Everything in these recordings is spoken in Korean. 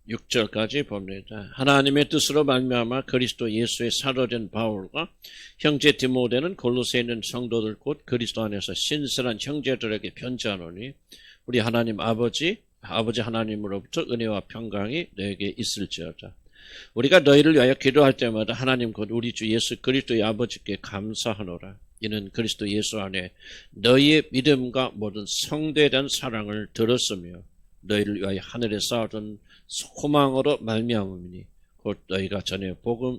6절까지 봅니다. 하나님의 뜻으로 말미암아 그리스도 예수의 사도된 바울과 형제 디모데는 골로새에 있는 성도들 곧 그리스도 안에서 신실한 형제들에게 편지하노니 우리 하나님 아버지 하나님으로부터 은혜와 평강이 너에게 있을지어다. 우리가 너희를 위하여 기도할 때마다 하나님 곧 우리 주 예수 그리스도의 아버지께 감사하노라. 이는 그리스도 예수 안에 너희의 믿음과 모든 성도에 대한 사랑을 들었으며 너희를 위하여 하늘에 쌓아둔 소망으로 말미암음이니 곧 너희가 전에 복음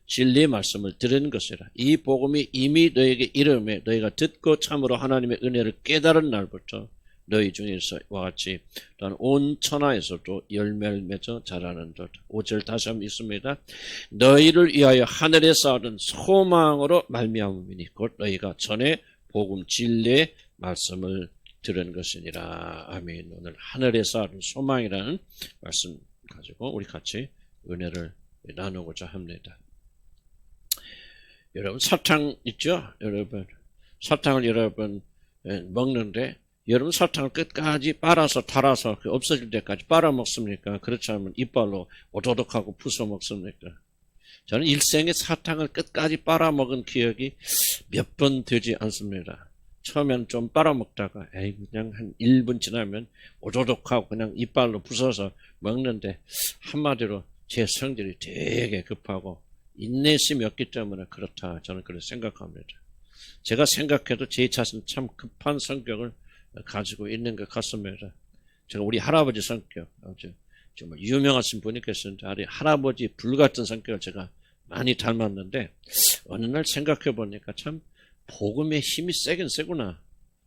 진리의 말씀을 들은 것이라. 이 복음이 이미 너희에게 이름에 너희가 듣고 참으로 하나님의 은혜를 깨달은 날부터 너희 중에서 와 같이 또한 온 천하에서도 열매를 맺어 자라는도다. 5절 다시 한번 읽습니다. 너희를 위하여 하늘에 쌓아둔 소망으로 말미암음이니 곧 너희가 전에 복음 진리의 말씀을 들은 것이니라. 아멘. 오늘 하늘에 쌓아둔 소망이라는 말씀 가지고 우리 같이 은혜를 나누고자 합니다. 여러분 사탕 있죠? 여러분 사탕을 여러분 먹는데 여러분 사탕을 끝까지 빨아서 달아서 없어질 때까지 빨아먹습니까? 그렇지 않으면 이빨로 오도독하고 부숴먹습니까? 저는 일생에 사탕을 끝까지 빨아먹은 기억이 몇 번 되지 않습니다. 처음엔 좀 빨아먹다가 그냥 한 1분 지나면 오도독하고 그냥 이빨로 부숴서 먹는데 한마디로 제 성질이 되게 급하고 인내심이 없기 때문에 그렇다. 저는 그렇게 생각합니다. 제가 생각해도 제 자신 참 급한 성격을 가지고 있는 것 같습니다. 제가 우리 할아버지 성격, 아주 정말 유명하신 분이 계시는데 할아버지 불같은 성격을 제가 많이 닮았는데 어느 날 생각해 보니까 참 복음의 힘이 세긴 세구나.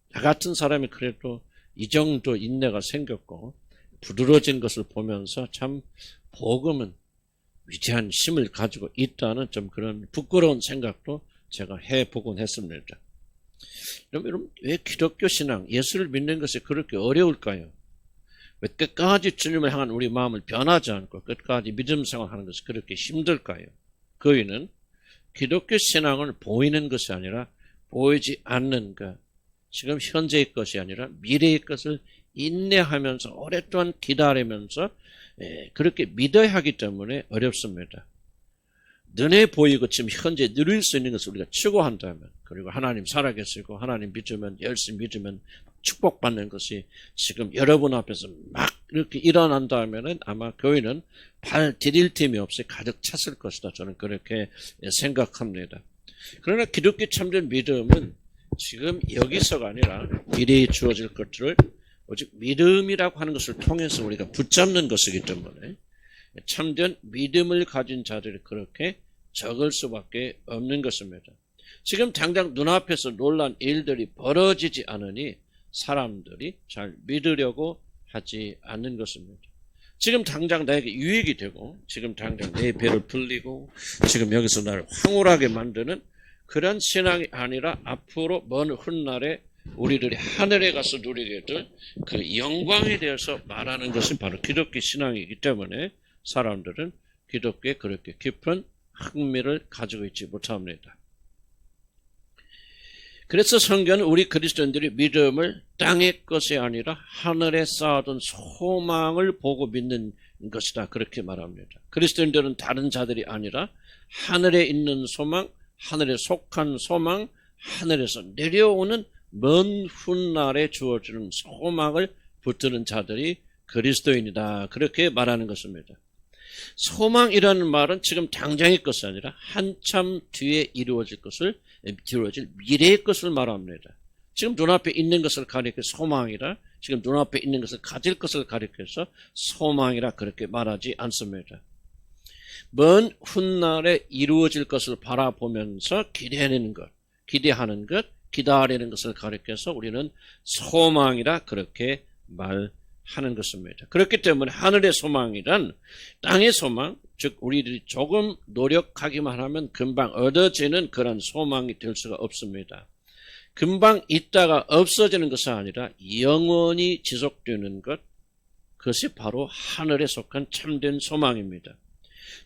나 같은 사람이 그래도 이 정도 인내가 생겼고 부드러워진 것을 보면서 참 복음은 위대한 힘을 가지고 있다는 좀 그런 부끄러운 생각도 제가 해보곤 했습니다. 여러분 왜 기독교 신앙, 예수를 믿는 것이 그렇게 어려울까요? 왜 끝까지 주님을 향한 우리 마음을 변하지 않고 끝까지 믿음 생활하는 것이 그렇게 힘들까요? 그 이유는 기독교 신앙은 보이는 것이 아니라 보이지 않는 것, 지금 현재의 것이 아니라 미래의 것을 인내하면서 오랫동안 기다리면서 그렇게 믿어야 하기 때문에 어렵습니다. 눈에 보이고 지금 현재 누릴 수 있는 것을 우리가 추구한다면, 그리고 하나님 살아계시고 하나님 믿으면, 열심히 믿으면 축복받는 것이 지금 여러분 앞에서 막 이렇게 일어난다면 아마 교회는 발 디딜 틈이 없이 가득 찼을 것이다. 저는 그렇게 생각합니다. 그러나 기독교 참된 믿음은 지금 여기서가 아니라 미래에 주어질 것들을 오직 믿음이라고 하는 것을 통해서 우리가 붙잡는 것이기 때문에 참된 믿음을 가진 자들이 그렇게 적을 수밖에 없는 것입니다. 지금 당장 눈앞에서 놀란 일들이 벌어지지 않으니 사람들이 잘 믿으려고 하지 않는 것입니다. 지금 당장 나에게 유익이 되고 지금 당장 내 배를 불리고 지금 여기서 나를 황홀하게 만드는 그런 신앙이 아니라 앞으로 먼 훗날에 우리들이 하늘에 가서 누리게 될 그 영광에 대해서 말하는 것이 바로 기독교 신앙이기 때문에 사람들은 기독교에 그렇게 깊은 흥미를 가지고 있지 못합니다. 그래서 성경은 우리 그리스도인들이 믿음을 땅의 것이 아니라 하늘에 쌓아둔 소망을 보고 믿는 것이다. 그렇게 말합니다. 그리스도인들은 다른 자들이 아니라 하늘에 있는 소망, 하늘에 속한 소망, 하늘에서 내려오는 먼 훗날에 주어지는 소망을 붙드는 자들이 그리스도인이다. 그렇게 말하는 것입니다. 소망이라는 말은 지금 당장의 것이 아니라 한참 뒤에 이루어질 미래의 것을 말합니다. 지금 눈앞에 있는 것을 가리켜 소망이라, 지금 눈앞에 있는 것을 가질 것을 가리켜서 소망이라 그렇게 말하지 않습니다. 먼 훗날에 이루어질 것을 바라보면서 기대하는 것, 기다리는 것을 가리켜서 우리는 소망이라 그렇게 말하는 것입니다. 그렇기 때문에 하늘의 소망이란 땅의 소망, 즉 우리들이 조금 노력하기만 하면 금방 얻어지는 그런 소망이 될 수가 없습니다. 금방 있다가 없어지는 것이 아니라 영원히 지속되는 것, 그것이 바로 하늘에 속한 참된 소망입니다.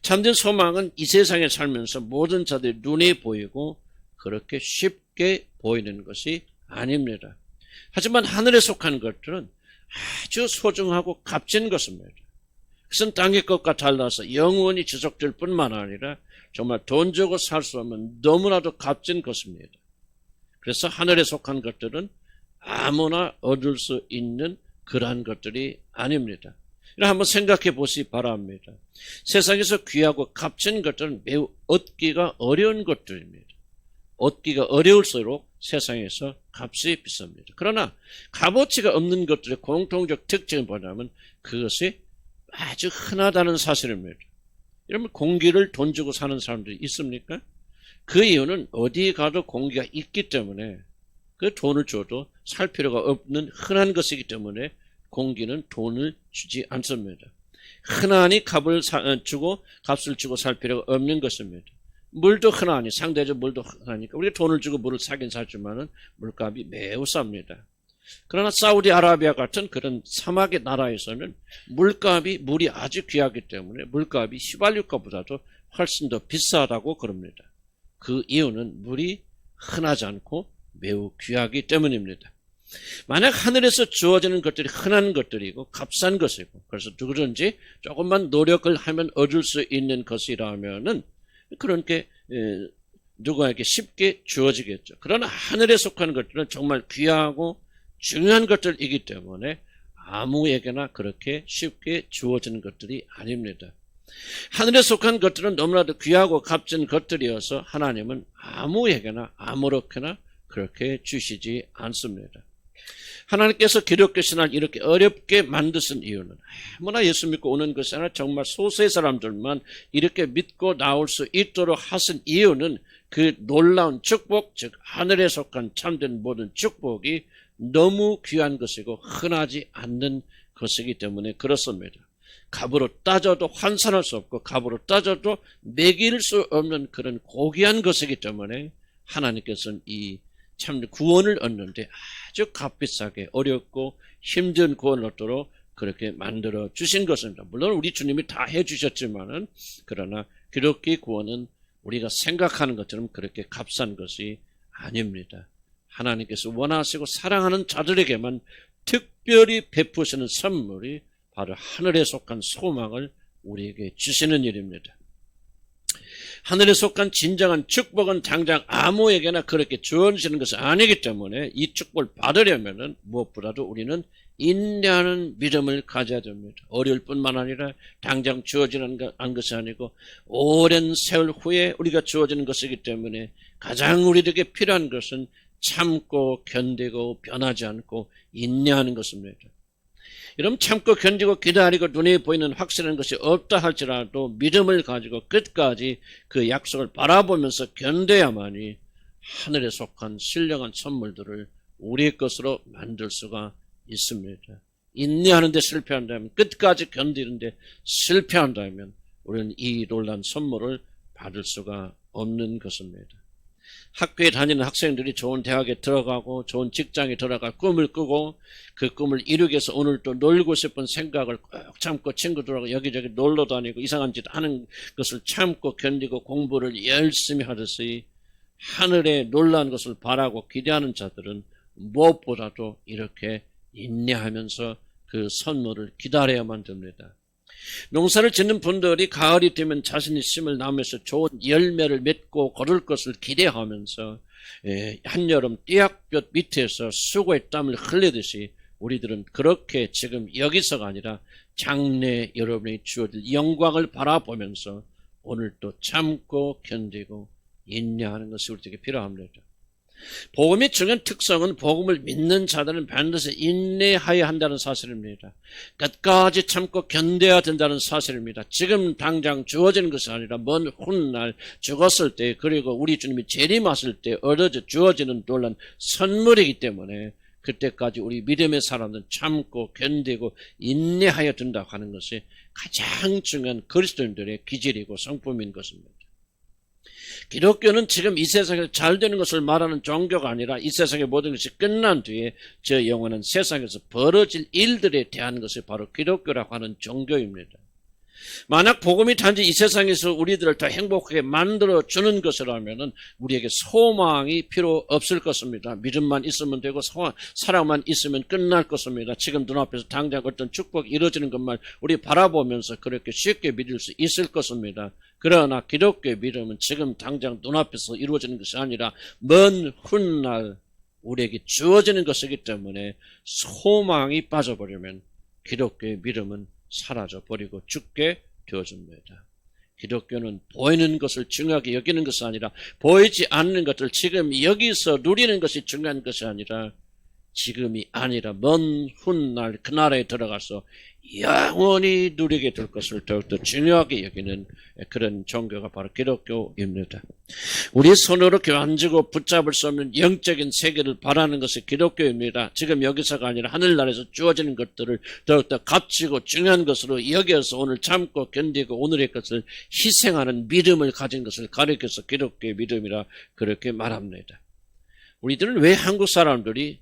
참된 소망은 이 세상에 살면서 모든 자들이 눈에 보이고 그렇게 쉽게 보이는 것이 아닙니다. 하지만 하늘에 속한 것들은 아주 소중하고 값진 것입니다. 그것은 땅의 것과 달라서 영원히 지속될 뿐만 아니라 정말 돈 주고 살 수 없는 너무나도 값진 것입니다. 그래서 하늘에 속한 것들은 아무나 얻을 수 있는 그러한 것들이 아닙니다. 한번 생각해 보시기 바랍니다. 세상에서 귀하고 값진 것들은 매우 얻기가 어려운 것들입니다. 얻기가 어려울수록 세상에서 값이 비쌉니다. 그러나 값어치가 없는 것들의 공통적 특징은 뭐냐면 그것이 아주 흔하다는 사실입니다. 여러분 공기를 돈 주고 사는 사람들이 있습니까? 그 이유는 어디 가도 공기가 있기 때문에 그 돈을 줘도 살 필요가 없는 흔한 것이기 때문에 공기는 돈을 주지 않습니다. 흔하니 값을 주고 살 필요가 없는 것입니다. 물도 흔하니 상대적 물도 흔하니까 우리가 돈을 주고 물을 사긴 사지만은 물값이 매우 쌉니다. 그러나 사우디아라비아 같은 그런 사막의 나라에서는 물이 아주 귀하기 때문에 물값이 휘발유값보다도 훨씬 더 비싸다고 그럽니다. 그 이유는 물이 흔하지 않고 매우 귀하기 때문입니다. 만약 하늘에서 주어지는 것들이 흔한 것들이고 값싼 것이고 그래서 누구든지 조금만 노력을 하면 얻을 수 있는 것이라면은 그렇게 누구에게 쉽게 주어지겠죠. 그러나 하늘에 속하는 것들은 정말 귀하고 중요한 것들이기 때문에 아무에게나 그렇게 쉽게 주어지는 것들이 아닙니다. 하늘에 속한 것들은 너무나도 귀하고 값진 것들이어서 하나님은 아무에게나 아무렇게나 그렇게 주시지 않습니다. 하나님께서 기독교 신앙을 이렇게 어렵게 만드신 이유는 아무나 예수 믿고 오는 것이 아니라 정말 소수의 사람들만 이렇게 믿고 나올 수 있도록 하신 이유는 그 놀라운 축복, 즉 하늘에 속한 참된 모든 축복이 너무 귀한 것이고 흔하지 않는 것이기 때문에 그렇습니다. 값으로 따져도 환산할 수 없고 값으로 따져도 매길 수 없는 그런 고귀한 것이기 때문에 하나님께서는 이 참 구원을 얻는데 아주 값비싸게 어렵고 힘든 구원을 얻도록 그렇게 만들어 주신 것입니다. 물론 우리 주님이 다 해주셨지만은 그러나 기독교 구원은 우리가 생각하는 것처럼 그렇게 값싼 것이 아닙니다. 하나님께서 원하시고 사랑하는 자들에게만 특별히 베푸시는 선물이 바로 하늘에 속한 소망을 우리에게 주시는 일입니다. 하늘에 속한 진정한 축복은 당장 아무에게나 그렇게 주어지는 것이 아니기 때문에 이 축복을 받으려면 무엇보다도 우리는 인내하는 믿음을 가져야 됩니다. 어려울 뿐만 아니라 당장 주어지는 것이 아니고 오랜 세월 후에 우리가 주어지는 것이기 때문에 가장 우리에게 필요한 것은 참고 견디고 변하지 않고 인내하는 것입니다. 여러분 참고 견디고 기다리고 눈에 보이는 확실한 것이 없다 할지라도 믿음을 가지고 끝까지 그 약속을 바라보면서 견뎌야만이 하늘에 속한 신령한 선물들을 우리의 것으로 만들 수가 있습니다. 인내하는 데 실패한다면 끝까지 견디는 데 실패한다면 우리는 이 놀라운 선물을 받을 수가 없는 것입니다. 학교에 다니는 학생들이 좋은 대학에 들어가고 좋은 직장에 들어가 꿈을 꾸고 그 꿈을 이루기 위해서 오늘 또 놀고 싶은 생각을 꼭 참고 친구들하고 여기저기 놀러 다니고 이상한 짓 하는 것을 참고 견디고 공부를 열심히 하듯이 하늘에 놀라운 것을 바라고 기대하는 자들은 무엇보다도 이렇게 인내하면서 그 선물을 기다려야만 됩니다. 농사를 짓는 분들이 가을이 되면 자신이 심을 나무에서 좋은 열매를 맺고 거둘 것을 기대하면서 한여름 떼약볕 밑에서 수고의 땀을 흘리듯이 우리들은 그렇게 지금 여기서가 아니라 장래 여러분이 주어질 영광을 바라보면서 오늘 또 참고 견디고 인내하는 것이 우리에게 필요합니다. 복음의 중요한 특성은 복음을 믿는 자들은 반드시 인내하여야 한다는 사실입니다. 끝까지 참고 견뎌야 된다는 사실입니다. 지금 당장 주어지는 것이 아니라 먼 훗날 죽었을 때 그리고 우리 주님이 재림하실 때 얻어져 주어지는 놀란 선물이기 때문에 그때까지 우리 믿음의 사람들은 참고 견디고 인내하여야 된다고 하는 것이 가장 중요한 그리스도인들의 기질이고 성품인 것입니다. 기독교는 지금 이 세상에서 잘 되는 것을 말하는 종교가 아니라 이 세상의 모든 것이 끝난 뒤에 저 영원한 세상에서 벌어질 일들에 대한 것이 바로 기독교라고 하는 종교입니다. 만약 복음이 단지 이 세상에서 우리들을 더 행복하게 만들어주는 것이라면 우리에게 소망이 필요 없을 것입니다. 믿음만 있으면 되고 사랑만 있으면 끝날 것입니다. 지금 눈앞에서 당장 어떤 축복이 이루어지는 것만 우리 바라보면서 그렇게 쉽게 믿을 수 있을 것입니다. 그러나 기독교의 믿음은 지금 당장 눈앞에서 이루어지는 것이 아니라 먼 훗날 우리에게 주어지는 것이기 때문에 소망이 빠져버리면 기독교의 믿음은 사라져버리고 죽게 되어집니다. 기독교는 보이는 것을 중요하게 여기는 것이 아니라 보이지 않는 것을 지금 여기서 누리는 것이 중요한 것이 아니라 지금이 아니라 먼 훗날 그 나라에 들어가서 영원히 누리게 될 것을 더욱더 중요하게 여기는 그런 종교가 바로 기독교입니다. 우리 손으로 교환지고 붙잡을 수 없는 영적인 세계를 바라는 것이 기독교입니다. 지금 여기서가 아니라 하늘나라에서 주어지는 것들을 더욱더 값지고 중요한 것으로 여겨서 오늘 참고 견디고 오늘의 것을 희생하는 믿음을 가진 것을 가리켜서 기독교의 믿음이라 그렇게 말합니다. 우리들은 왜 한국 사람들이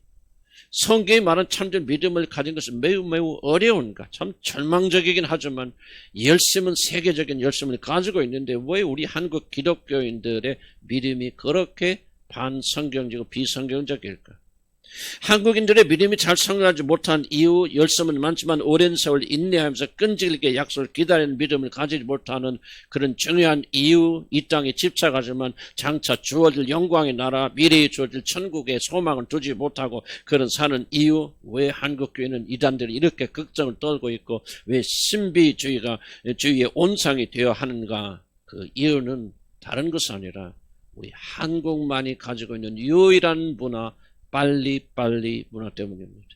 성경이 말한 참된 믿음을 가진 것은 매우 어려운가? 참 절망적이긴 하지만 열심은 세계적인 열심을 가지고 있는데 왜 우리 한국 기독교인들의 믿음이 그렇게 반성경적이고 비성경적일까? 한국인들의 믿음이 잘 성장하지 못한 이유 열심은 많지만 오랜 세월 인내하면서 끈질기게 약속을 기다리는 믿음을 가지지 못하는 그런 중요한 이유, 이 땅에 집착하지만 장차 주어질 영광의 나라, 미래에 주어질 천국의 소망을 두지 못하고 그런 사는 이유, 왜 한국교회는 이단들이 이렇게 걱정을 떨고 있고 왜 신비주의가 주의의 온상이 되어 하는가? 그 이유는 다른 것이 아니라 우리 한국만이 가지고 있는 유일한 문화, 빨리빨리 문화 때문입니다.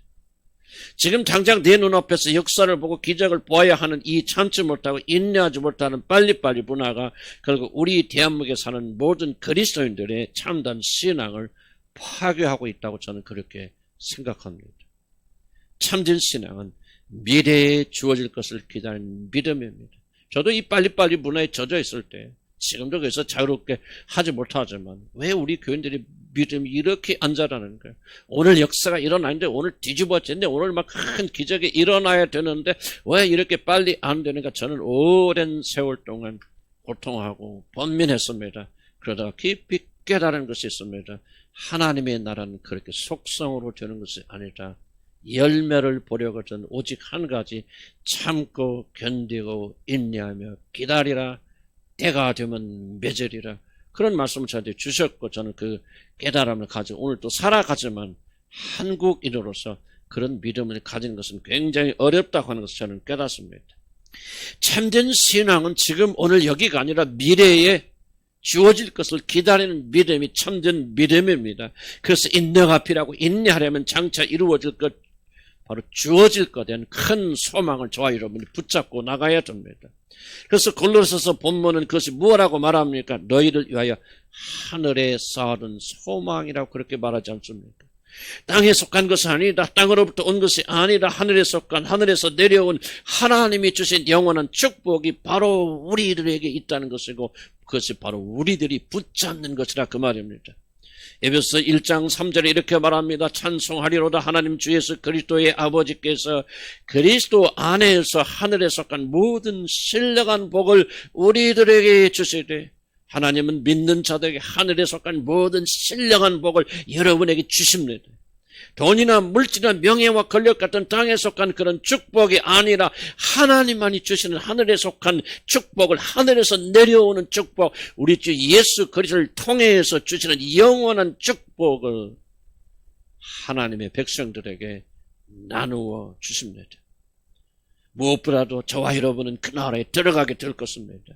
지금 당장 내 눈앞에서 역사를 보고 기적을 보아야 하는 이 참지 못하고 인내하지 못하는 빨리빨리 문화가 결국 우리 대한민국에 사는 모든 그리스도인들의 참된 신앙을 파괴하고 있다고 저는 그렇게 생각합니다. 참된 신앙은 미래에 주어질 것을 기다리는 믿음입니다. 저도 이 빨리빨리 문화에 젖어 있을 때 지금도 그래서 자유롭게 하지 못하지만 왜 우리 교인들이 믿음이 이렇게 안 자라는 거예요? 오늘 역사가 일어나는데 오늘 뒤집어졌는데 오늘 막 큰 기적이 일어나야 되는데 왜 이렇게 빨리 안 되는가? 저는 오랜 세월 동안 고통하고 번민했습니다. 그러다가 깊이 깨달은 것이 있습니다. 하나님의 나라는 그렇게 속성으로 되는 것이 아니라 열매를 보려거든 오직 한 가지 참고 견디고 인내하며 기다리라. 때가 되면 맺으리라. 그런 말씀을 저한테 주셨고 저는 그 깨달음을 가지고 오늘 또 살아가지만 한국인으로서 그런 믿음을 가지는 것은 굉장히 어렵다고 하는 것을 저는 깨닫습니다. 참된 신앙은 지금 오늘 여기가 아니라 미래에 주어질 것을 기다리는 믿음이 참된 믿음입니다. 그래서 인내가 필요하고 인내하려면 장차 이루어질 것 바로 주어질 것에 대한 큰 소망을 저와 여러분이 붙잡고 나가야 됩니다. 그래서 골로새서 본문은 그것이 무엇이라고 말합니까? 너희를 위하여 하늘에 쌓아둔 소망이라고 그렇게 말하지 않습니까? 땅에 속한 것이 아니다. 땅으로부터 온 것이 아니라 하늘에 속한 하늘에서 내려온 하나님이 주신 영원한 축복이 바로 우리들에게 있다는 것이고 그것이 바로 우리들이 붙잡는 것이라 그 말입니다. 에베소 1장 3절에 이렇게 말합니다. 찬송하리로다 하나님 주 예수 그리스도의 아버지께서 그리스도 안에서 하늘에 속한 모든 신령한 복을 우리들에게 주시되 하나님은 믿는 자들에게 하늘에 속한 모든 신령한 복을 여러분에게 주십니다. 돈이나 물질이나 명예와 권력 같은 땅에 속한 그런 축복이 아니라 하나님만이 주시는 하늘에 속한 축복을 하늘에서 내려오는 축복 우리 주 예수 그리스도를 통해서 주시는 영원한 축복을 하나님의 백성들에게 나누어 주십니다. 무엇보다도 저와 여러분은 그 나라에 들어가게 될 것입니다.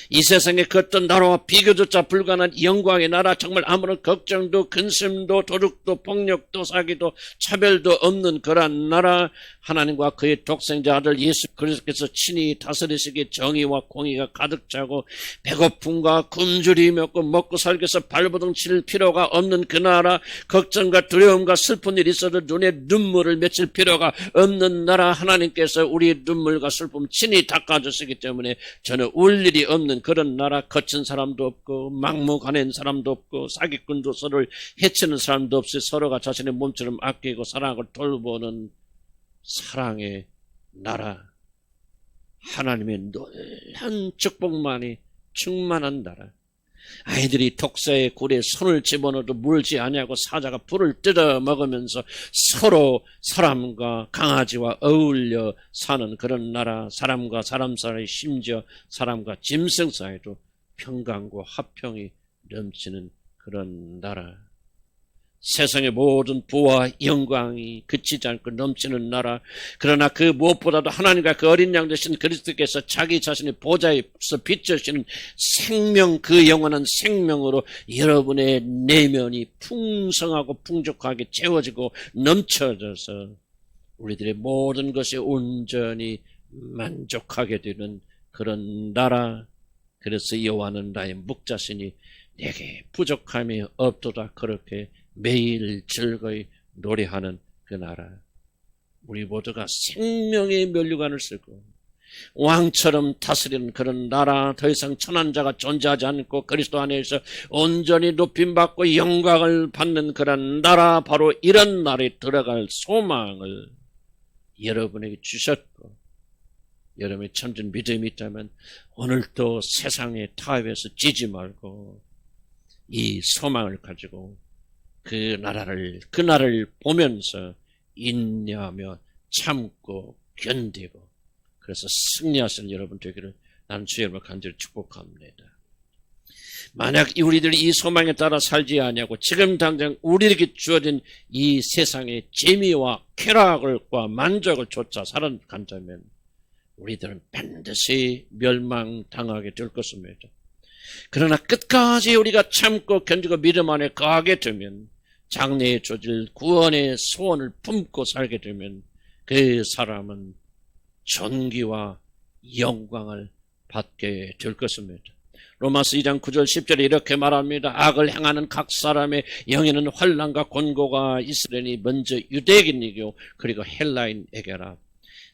이 세상의 그 어떤 나라와 비교조차 불가능한 영광의 나라 정말 아무런 걱정도 근심도 도둑도 폭력도 사기도 차별도 없는 그러한 나라 하나님과 그의 독생자 아들 예수 그리스도께서 친히 다스리시기에 정의와 공의가 가득 차고 배고픔과 굶주림이 없고 먹고 살기 위해서 발버둥 칠 필요가 없는 그 나라 걱정과 두려움과 슬픈 일이 있어도 눈에 눈물을 맺힐 필요가 없는 나라 하나님께서 우리의 눈물과 슬픔 친히 닦아주시기 때문에 저는 울 일이 없는 그런 나라 거친 사람도 없고 막무가내인 사람도 없고 사기꾼도 서로를 해치는 사람도 없이 서로가 자신의 몸처럼 아끼고 사랑하고 돌보는 사랑의 나라 하나님의 놀라운 축복만이 충만한 나라. 아이들이 독사의 굴에 손을 집어넣어도 물지 아니하고 사자가 불을 뜯어 먹으면서 서로 사람과 강아지와 어울려 사는 그런 나라. 사람과 사람 사이, 심지어 사람과 짐승 사이도 평강과 화평이 넘치는 그런 나라. 세상의 모든 부와 영광이 그치지 않고 넘치는 나라. 그러나 그 무엇보다도 하나님과 그 어린 양 되신 그리스도께서 자기 자신의 보좌에서 비춰주시는 생명, 그 영원한 생명으로 여러분의 내면이 풍성하고 풍족하게 채워지고 넘쳐져서 우리들의 모든 것이 온전히 만족하게 되는 그런 나라. 그래서 여호와는 나의 목자시니 내게 부족함이 없도다. 그렇게 매일 즐거이 노래하는 그 나라. 우리 모두가 생명의 면류관을 쓰고 왕처럼 다스리는 그런 나라. 더 이상 천한 자가 존재하지 않고 그리스도 안에서 온전히 높임받고 영광을 받는 그런 나라. 바로 이런 나라에 들어갈 소망을 여러분에게 주셨고, 여러분의 참된 믿음이 있다면 오늘도 세상에 타협해서 지지 말고 이 소망을 가지고 그 나라를 보면서 인내하며 참고 견디고 그래서 승리하시는 여러분 되기를 나는 주의 이름으로 간절히 축복합니다. 만약 우리들이 이 소망에 따라 살지 아니하고 지금 당장 우리에게 주어진 이 세상의 재미와 쾌락과 만족을 쫓아 살아간다면 우리들은 반드시 멸망당하게 될 것입니다. 그러나 끝까지 우리가 참고 견디고 믿음 안에 거하게 되면, 장래에 주어질 구원의 소원을 품고 살게 되면 그 사람은 존귀와 영광을 받게 될 것입니다. 로마서 2장 9절 10절에 이렇게 말합니다. 악을 행하는 각 사람의 영에는 환난과 곤고가 있으려니 먼저 유대인이고 그리고 헬라인에게라.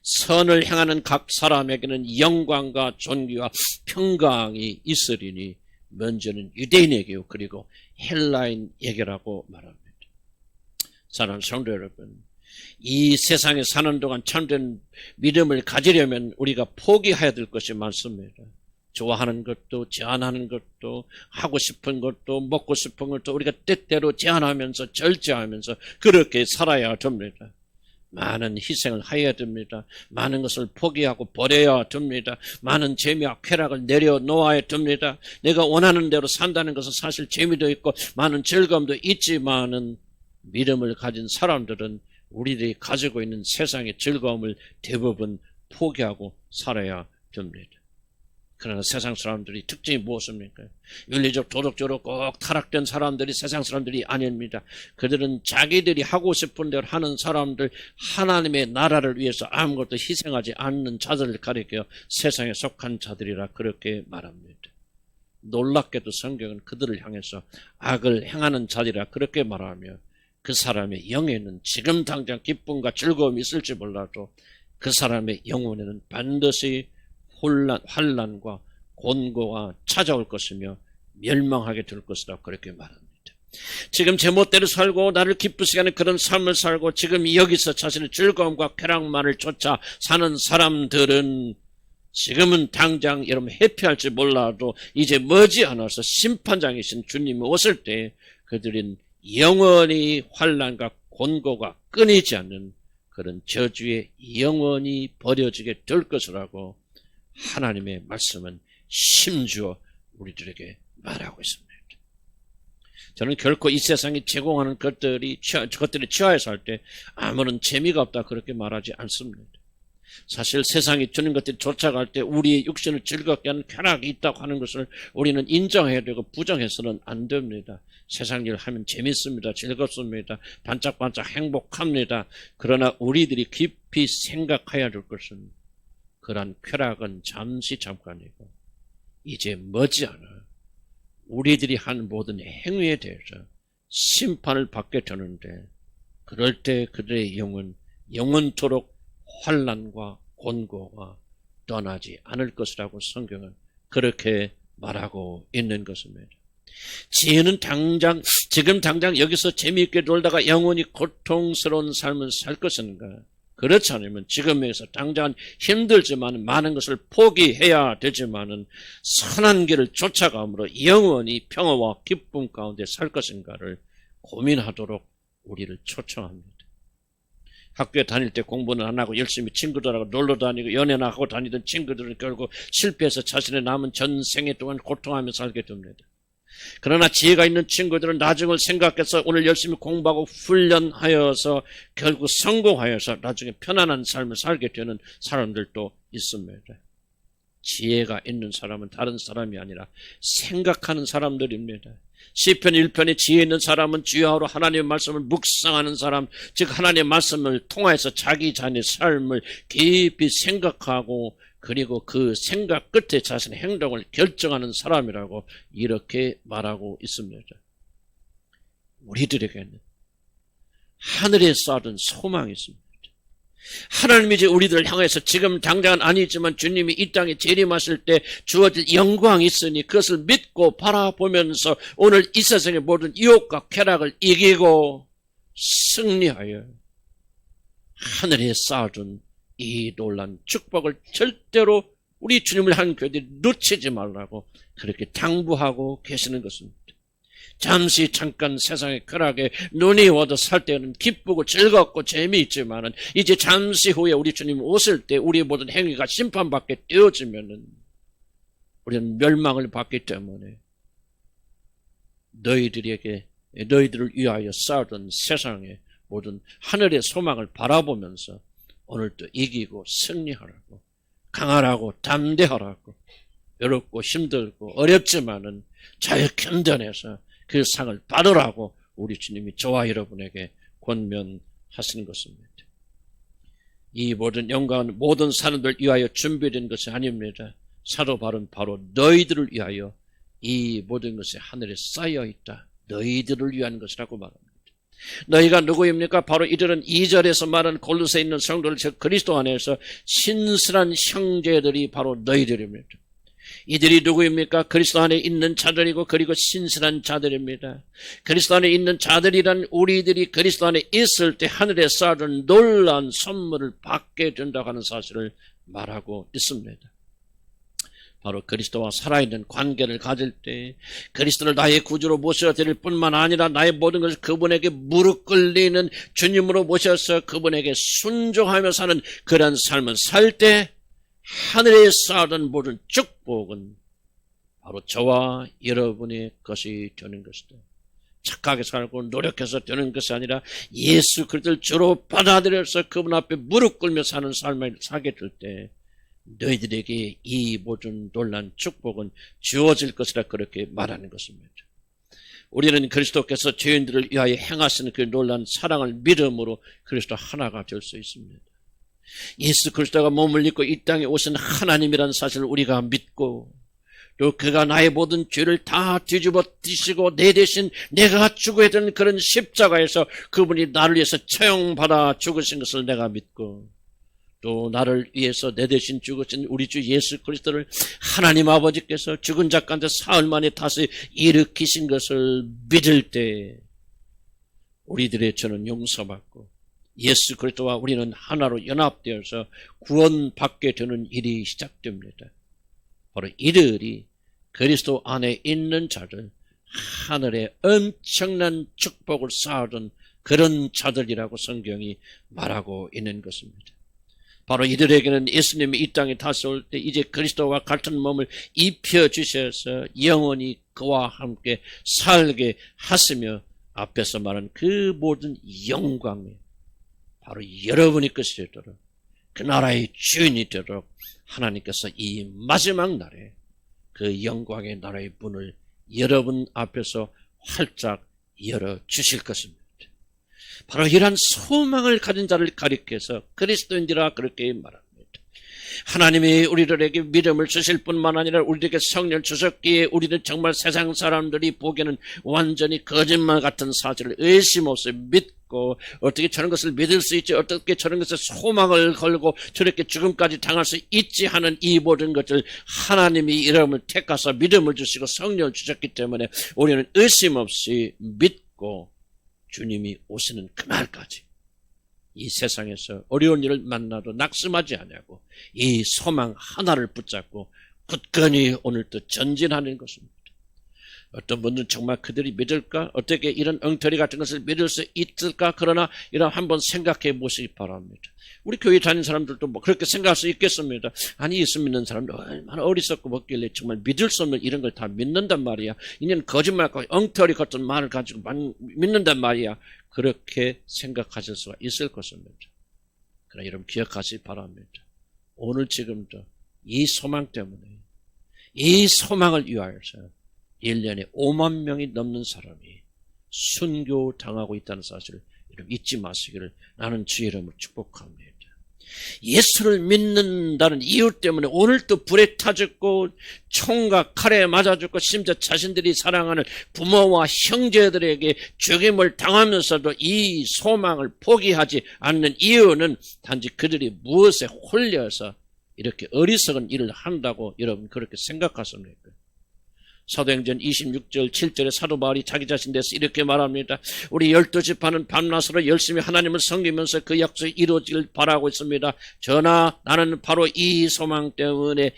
선을 행하는 각 사람에게는 영광과 존귀와 평강이 있으리니 먼저는 유대인에게요 그리고 헬라인에게라고 말합니다. 사랑하는 성도 여러분, 이 세상에 사는 동안 참된 믿음을 가지려면 우리가 포기해야 될 것이 많습니다. 좋아하는 것도 제한하는 것도 하고 싶은 것도 먹고 싶은 것도 우리가 때때로 제한하면서 절제하면서 그렇게 살아야 됩니다. 많은 희생을 해야 됩니다. 많은 것을 포기하고 버려야 됩니다. 많은 재미와 쾌락을 내려놓아야 됩니다. 내가 원하는 대로 산다는 것은 사실 재미도 있고 많은 즐거움도 있지만은 믿음을 가진 사람들은 우리들이 가지고 있는 세상의 즐거움을 대부분 포기하고 살아야 됩니다. 그러나 세상 사람들이 특징이 무엇입니까? 윤리적 도덕적으로 꼭 타락된 사람들이 세상 사람들이 아닙니다. 그들은 자기들이 하고 싶은 대로 하는 사람들, 하나님의 나라를 위해서 아무것도 희생하지 않는 자들을 가리켜 세상에 속한 자들이라 그렇게 말합니다. 놀랍게도 성경은 그들을 향해서 악을 행하는 자들이라 그렇게 말하며 그 사람의 영에는 지금 당장 기쁨과 즐거움이 있을지 몰라도 그 사람의 영혼에는 반드시 환난과 곤고가 찾아올 것이며 멸망하게 될 것이라 그렇게 말합니다. 지금 제멋대로 살고 나를 기쁘시게 하는 그런 삶을 살고 지금 여기서 자신의 즐거움과 쾌락만을 쫓아 사는 사람들은 지금은 당장 여러분 회피할지 몰라도 이제 머지않아서 심판장이신 주님이 오실 때 그들은 영원히 환난과 곤고가 끊이지 않는 그런 저주에 영원히 버려지게 될 것이라고 하나님의 말씀은 심주어 우리들에게 말하고 있습니다. 저는 결코 이 세상이 제공하는 것들에 취하여 살 때 아무런 재미가 없다 그렇게 말하지 않습니다. 사실 세상이 주는 것들이 쫓아갈 때 우리의 육신을 즐겁게 하는 쾌락이 있다고 하는 것을 우리는 인정해야 되고 부정해서는 안 됩니다. 세상 일 하면 재밌습니다. 즐겁습니다. 반짝반짝 행복합니다. 그러나 우리들이 깊이 생각해야 될 것은 그러한 쾌락은 잠깐이고 이제 머지않아 우리들이 한 모든 행위에 대해서 심판을 받게 되는데 그럴 때 그들의 영은 영원토록 환난과 곤고가 떠나지 않을 것이라고 성경은 그렇게 말하고 있는 것입니다. 지혜는 지금 당장 여기서 재미있게 놀다가 영원히 고통스러운 삶을 살 것인가? 그렇지 않으면 지금에서 당장 힘들지만 많은 것을 포기해야 되지만은 선한 길을 쫓아감으로 영원히 평화와 기쁨 가운데 살 것인가를 고민하도록 우리를 초청합니다. 학교에 다닐 때 공부는 안 하고 열심히 친구들하고 놀러 다니고 연애나 하고 다니던 친구들은 결국 실패해서 자신의 남은 전생에 동안 고통하며 살게 됩니다. 그러나 지혜가 있는 친구들은 나중을 생각해서 오늘 열심히 공부하고 훈련하여서 결국 성공하여서 나중에 편안한 삶을 살게 되는 사람들도 있습니다. 지혜가 있는 사람은 다른 사람이 아니라 생각하는 사람들입니다. 시편 1편에 지혜 있는 사람은 주야로 하나님의 말씀을 묵상하는 사람, 즉 하나님의 말씀을 통해서 자기 자신의 삶을 깊이 생각하고 그리고 그 생각 끝에 자신의 행동을 결정하는 사람이라고 이렇게 말하고 있습니다. 우리들에게는 하늘에 쌓아둔 소망이 있습니다. 하나님이 이제 우리들을 향해서 지금 당장은 아니지만 주님이 이 땅에 재림하실 때 주어질 영광이 있으니 그것을 믿고 바라보면서 오늘 이 세상의 모든 유혹과 쾌락을 이기고 승리하여 하늘에 쌓아둔 이 놀란 축복을 절대로 우리 주님을 향한 교회들이 놓치지 말라고 그렇게 당부하고 계시는 것입니다. 잠깐 세상의 쾌락에 눈이 와도 살 때는 기쁘고 즐겁고 재미있지만은 이제 잠시 후에 우리 주님 오실 때 우리의 모든 행위가 심판받게 되어지면은 우리는 멸망을 받기 때문에 너희들을 위하여 쌓아둔 세상의 모든 하늘의 소망을 바라보면서 오늘도 이기고 승리하라고, 강하라고, 담대하라고, 외롭고 힘들고 어렵지만은 잘 견뎌내서 그 상을 받으라고 우리 주님이 저와 여러분에게 권면하시는 것입니다. 이 모든 영광은 모든 사람들 위하여 준비된 것이 아닙니다. 사도 바울은 바로 너희들을 위하여 이 모든 것이 하늘에 쌓여 있다. 너희들을 위한 것이라고 말합니다. 너희가 누구입니까? 바로 이들은 2절에서 말하는 골로새에 있는 성도들, 즉 그리스도 안에서 신실한 형제들이 바로 너희들입니다. 이들이 누구입니까? 그리스도 안에 있는 자들이고 그리고 신실한 자들입니다. 그리스도 안에 있는 자들이란 우리들이 그리스도 안에 있을 때 하늘에 쌓아둔 놀라운 선물을 받게 된다고 하는 사실을 말하고 있습니다. 바로 그리스도와 살아있는 관계를 가질 때 그리스도를 나의 구주로 모셔야 될 뿐만 아니라 나의 모든 것을 그분에게 무릎 꿇리는 주님으로 모셔서 그분에게 순종하며 사는 그런 삶을 살 때 하늘에 쌓아둔 모든 축복은 바로 저와 여러분의 것이 되는 것이다. 착하게 살고 노력해서 되는 것이 아니라 예수 그리스도를 주로 받아들여서 그분 앞에 무릎 꿇며 사는 삶을 살게 될 때 너희들에게 이 모든 놀란 축복은 주어질 것이라 그렇게 말하는 것입니다. 우리는 그리스도께서 죄인들을 위하여 행하시는 그 놀란 사랑을 믿음으로 그리스도 하나가 될 수 있습니다. 예수 그리스도가 몸을 입고 이 땅에 오신 하나님이라는 사실을 우리가 믿고 또 그가 나의 모든 죄를 다 뒤집어 뒤시고 내 대신 내가 죽어야 되는 그런 십자가에서 그분이 나를 위해서 처형받아 죽으신 것을 내가 믿고 또 나를 위해서 내 대신 죽으신 우리 주 예수 그리스도를 하나님 아버지께서 죽은 자 가운데 사흘 만에 다시 일으키신 것을 믿을 때 우리들의 죄는 용서받고 예수 그리스도와 우리는 하나로 연합되어서 구원받게 되는 일이 시작됩니다. 바로 이들이 그리스도 안에 있는 자들, 하늘에 엄청난 축복을 쌓아둔 그런 자들이라고 성경이 말하고 있는 것입니다. 바로 이들에게는 예수님이 이 땅에 다시 올 때 이제 그리스도와 같은 몸을 입혀주셔서 영원히 그와 함께 살게 하시며 앞에서 말한 그 모든 영광이 바로 여러분의 것이 되도록 그 나라의 주인이 되도록 하나님께서 이 마지막 날에 그 영광의 나라의 문을 여러분 앞에서 활짝 열어주실 것입니다. 바로 이러한 소망을 가진 자를 가리켜서 그리스도인들아 그렇게 말합니다. 하나님이 우리들에게 믿음을 주실 뿐만 아니라 우리에게 성령을 주셨기에 우리는 정말 세상 사람들이 보기에는 완전히 거짓말 같은 사실을 의심 없이 믿고 어떻게 저런 것을 믿을 수 있지, 어떻게 저런 것에 소망을 걸고 저렇게 죽음까지 당할 수 있지 하는 이 모든 것을 하나님이 이름을 택하사 믿음을 주시고 성령을 주셨기 때문에 우리는 의심 없이 믿고 주님이 오시는 그날까지 이 세상에서 어려운 일을 만나도 낙심하지 아니하고 이 소망 하나를 붙잡고 굳건히 오늘도 전진하는 것입니다. 어떤 분들은 정말 그들이 믿을까? 어떻게 이런 엉터리 같은 것을 믿을 수 있을까? 그러나 이런 한번 생각해 보시기 바랍니다. 우리 교회 다니는 사람들도 뭐 그렇게 생각할 수 있겠습니다. 아니, 예수 믿는 사람들 얼마나 어리석고 먹길래 정말 믿을 수 없는 이런 걸 다 믿는단 말이야. 이년 거짓말하고 엉터리 같은 말을 가지고 믿는단 말이야. 그렇게 생각하실 수가 있을 것입니다. 그러나 여러분 기억하시기 바랍니다. 오늘 지금도 이 소망 때문에 이 소망을 위하여서 1년에 5만 명이 넘는 사람이 순교당하고 있다는 사실을 잊지 마시기를 나는 주의 이름으로 축복합니다. 예수를 믿는다는 이유 때문에 오늘도 불에 타 죽고 총과 칼에 맞아 죽고 심지어 자신들이 사랑하는 부모와 형제들에게 죽임을 당하면서도 이 소망을 포기하지 않는 이유는 단지 그들이 무엇에 홀려서 이렇게 어리석은 일을 한다고 여러분 그렇게 생각하십니까? 사도행전 26절 7절에 사도 바울이 자기 자신에 대해서 이렇게 말합니다. 우리 12지파는 밤낮으로 열심히 하나님을 섬기면서 그 약속이 이루어지길 바라고 있습니다. 저나 나는 바로 이 소망 때문에